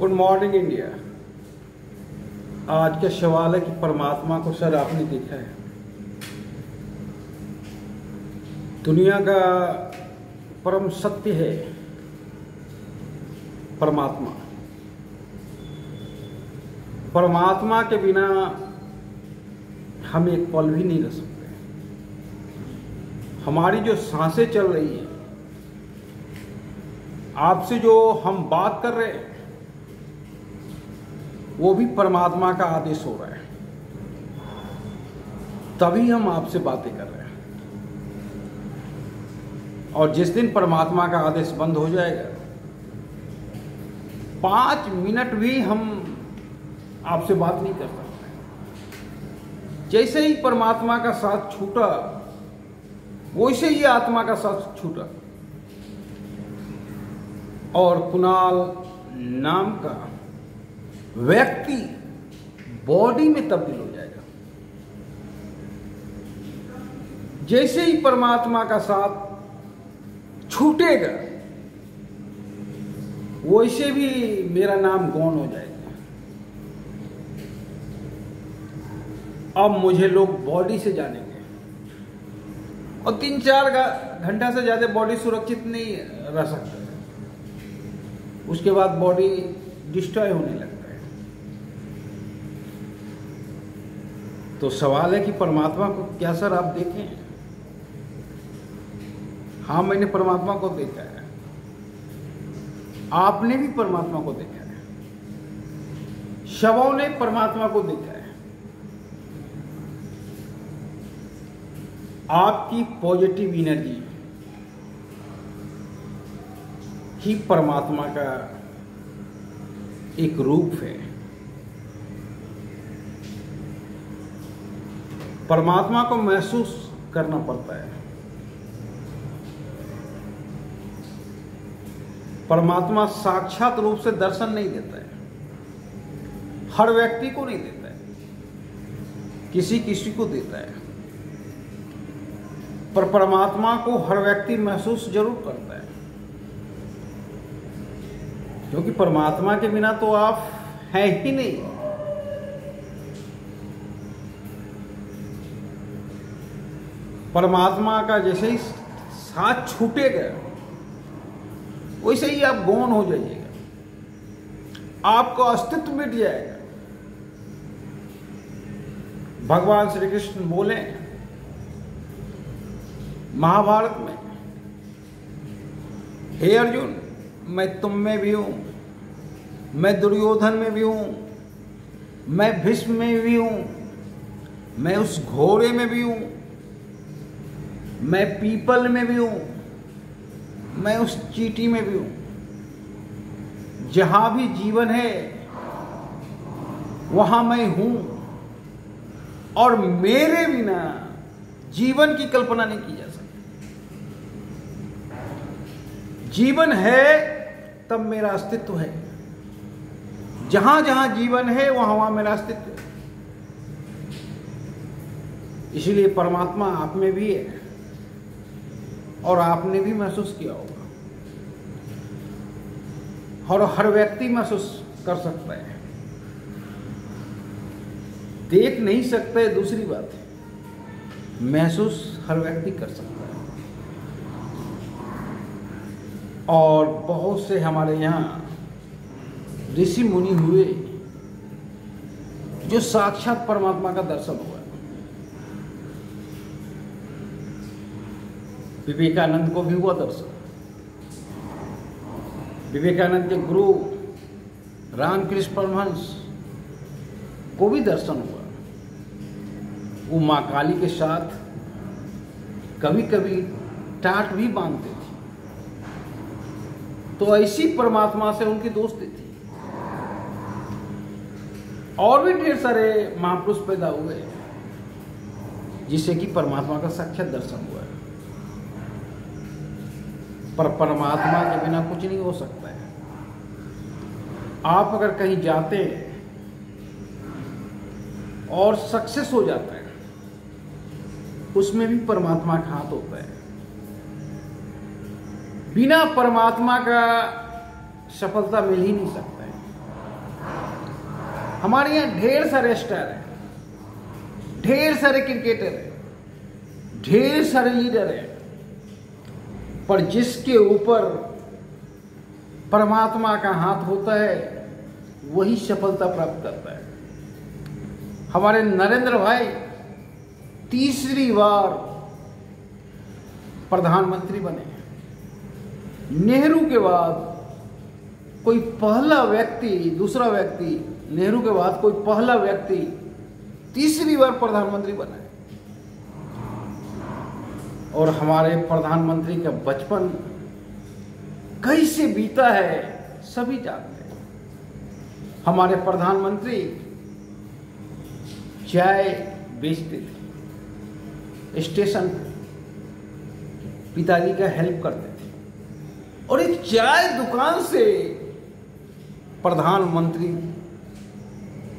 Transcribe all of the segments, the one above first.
Good morning India. आज का सवाल है कि परमात्मा को सर आपने देखा है? दुनिया का परम सत्य है परमात्मा। परमात्मा के बिना हम एक पल भी नहीं रह सकते। हमारी जो सांसें चल रही हैं, आपसे जो हम बात कर रहे हैं, वो भी परमात्मा का आदेश हो रहा है, तभी हम आपसे बातें कर रहे हैं। और जिस दिन परमात्मा का आदेश बंद हो जाएगा, 5 मिनट भी हम आपसे बात नहीं कर सकते। जैसे ही परमात्मा का साथ छूटा, वैसे ही आत्मा का साथ छूटा और कुणाल नाम का व्यक्ति बॉडी में तब्दील हो जाएगा। जैसे ही परमात्मा का साथ छूटेगा, वैसे भी मेरा नाम गौण हो जाएगा। अब मुझे लोग बॉडी से जानेंगे और 3-4 घंटा से ज्यादा बॉडी सुरक्षित नहीं रह सकता। उसके बाद बॉडी डिस्ट्रॉय होने लगता है। तो सवाल है कि परमात्मा को क्या सर आप देखें? हाँ, मैंने परमात्मा को देखा है। आपने भी परमात्मा को देखा है। शवों ने परमात्मा को देखा है। आपकी पॉजिटिव एनर्जी ही परमात्मा का एक रूप है। परमात्मा को महसूस करना पड़ता है। परमात्मा साक्षात रूप से दर्शन नहीं देता है, हर व्यक्ति को नहीं देता है, किसी किसी को देता है। पर परमात्मा को हर व्यक्ति महसूस जरूर करता है, क्योंकि परमात्मा के बिना तो आप हैं ही नहीं। परमात्मा का जैसे ही साथ छूटेगा, वैसे ही आप गौण हो जाइएगा, आपका अस्तित्व मिट जाएगा। भगवान श्री कृष्ण बोले महाभारत में, हे अर्जुन, मैं तुम में भी हूं, मैं दुर्योधन में भी हूं, मैं भीष्म में भी हूं, मैं उस घोड़े में भी हूं, मैं पीपल में भी हूं, मैं उस चींटी में भी हूं। जहां भी जीवन है वहां मैं हूं, और मेरे बिना जीवन की कल्पना नहीं की जा सकती। जीवन है तब मेरा अस्तित्व है। जहां जहां जीवन है वहां वहां मेरा अस्तित्व है। इसीलिए परमात्मा आप में भी है, और आपने भी महसूस किया होगा, और हर व्यक्ति महसूस कर सकता है। देख नहीं सकता है दूसरी बात है, महसूस हर व्यक्ति कर सकता है। और बहुत से हमारे यहाँ ऋषि मुनि हुए जो साक्षात परमात्मा का दर्शन हुआ। विवेकानंद को भी हुआ दर्शन। विवेकानंद के गुरु रामकृष्ण परमहंस को भी दर्शन हुआ। वो मां काली के साथ कभी कभी टाट भी बांधते थे। तो ऐसी परमात्मा से उनकी दोस्ती थी। और भी ढेर सारे महापुरुष पैदा हुए जिससे कि परमात्मा का साक्षात दर्शन हुआ। पर परमात्मा के बिना कुछ नहीं हो सकता है। आप अगर कहीं जाते हैं और सक्सेस हो जाता है, उसमें भी परमात्मा का हाथ होता है। बिना परमात्मा का सफलता मिल ही नहीं सकता है। हमारे यहाँ ढेर सारे स्टार हैं, ढेर सारे क्रिकेटर हैं, ढेर सारे लीडर हैं, पर जिसके ऊपर परमात्मा का हाथ होता है वही सफलता प्राप्त करता है। हमारे नरेंद्र भाई तीसरी बार प्रधानमंत्री बने। नेहरू के बाद कोई पहला व्यक्ति, दूसरा व्यक्ति, नेहरू के बाद कोई पहला व्यक्ति तीसरी बार प्रधानमंत्री बना है। और हमारे प्रधानमंत्री का बचपन कैसे बीता है सभी जानते हैं। हमारे प्रधानमंत्री चाय बेचते थे स्टेशन पे, पिताजी का हेल्प करते थे, और एक चाय दुकान से प्रधानमंत्री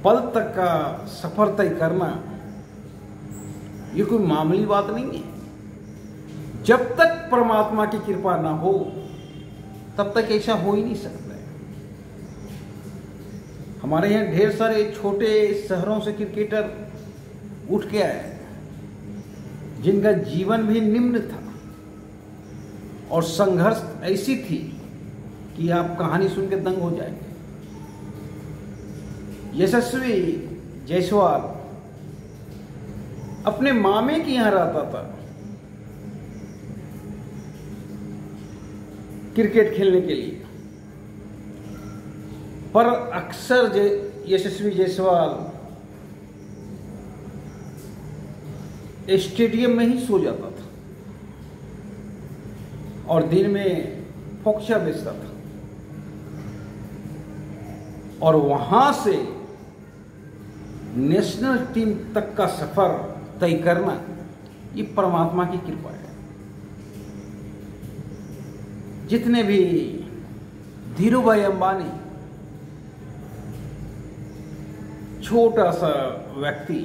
पद तक का सफर तय करना ये कोई मामूली बात नहीं है। जब तक परमात्मा की कृपा ना हो तब तक ऐसा हो ही नहीं सकता है। हमारे यहाँ ढेर सारे छोटे शहरों से क्रिकेटर उठ के आए जिनका जीवन भी निम्न था और संघर्ष ऐसी थी कि आप कहानी सुन के दंग हो जाएंगे। यशस्वी जायसवाल अपने मामे के यहां रहता था क्रिकेट खेलने के लिए, पर अक्सर यशस्वी जायसवाल स्टेडियम में ही सो जाता था और दिन में फोक्सा बेचता था, और वहां से नेशनल टीम तक का सफर तय करना ये परमात्मा की कृपा है। जितने भी धीरूभाई अंबानी, छोटा सा व्यक्ति,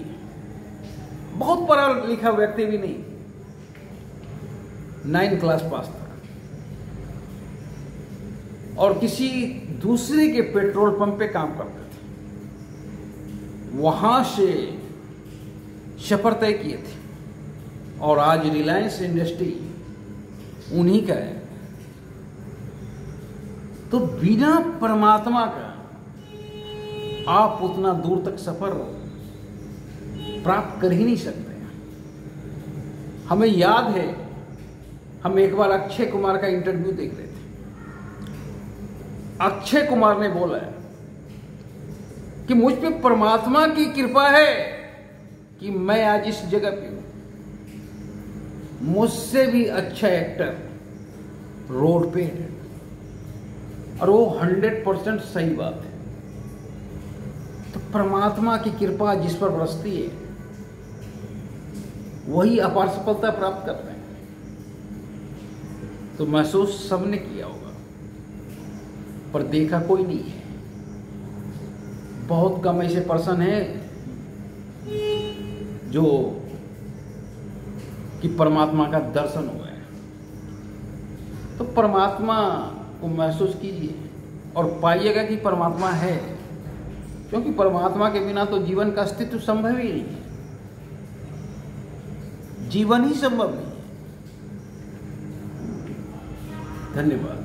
बहुत पढ़ा लिखा व्यक्ति भी नहीं, 9 क्लास पास था, और किसी दूसरे के पेट्रोल पंप पे काम करते थे, वहां से सफर तय किए थे, और आज रिलायंस इंडस्ट्री उन्हीं का है। तो बिना परमात्मा का आप उतना दूर तक सफर प्राप्त कर ही नहीं सकते। हमें याद है, हम एक बार अक्षय कुमार का इंटरव्यू देख रहे थे। अक्षय कुमार ने बोला है कि मुझ पे परमात्मा की कृपा है कि मैं आज इस जगह पे हूं। मुझसे भी अच्छा एक्टर रोड पे है, और वो 100% सही बात है। तो परमात्मा की कृपा जिस पर बरसती है वही अपार सफलता प्राप्त करते हैं। तो महसूस सबने किया होगा, पर देखा कोई नहीं है। बहुत कम ऐसे पर्सन हैं जो कि परमात्मा का दर्शन हुआ है। तो परमात्मा को महसूस कीजिए और पाइएगा कि परमात्मा है, क्योंकि परमात्मा के बिना तो जीवन का अस्तित्व संभव ही नहीं है। जीवन ही संभव नहीं है। धन्यवाद।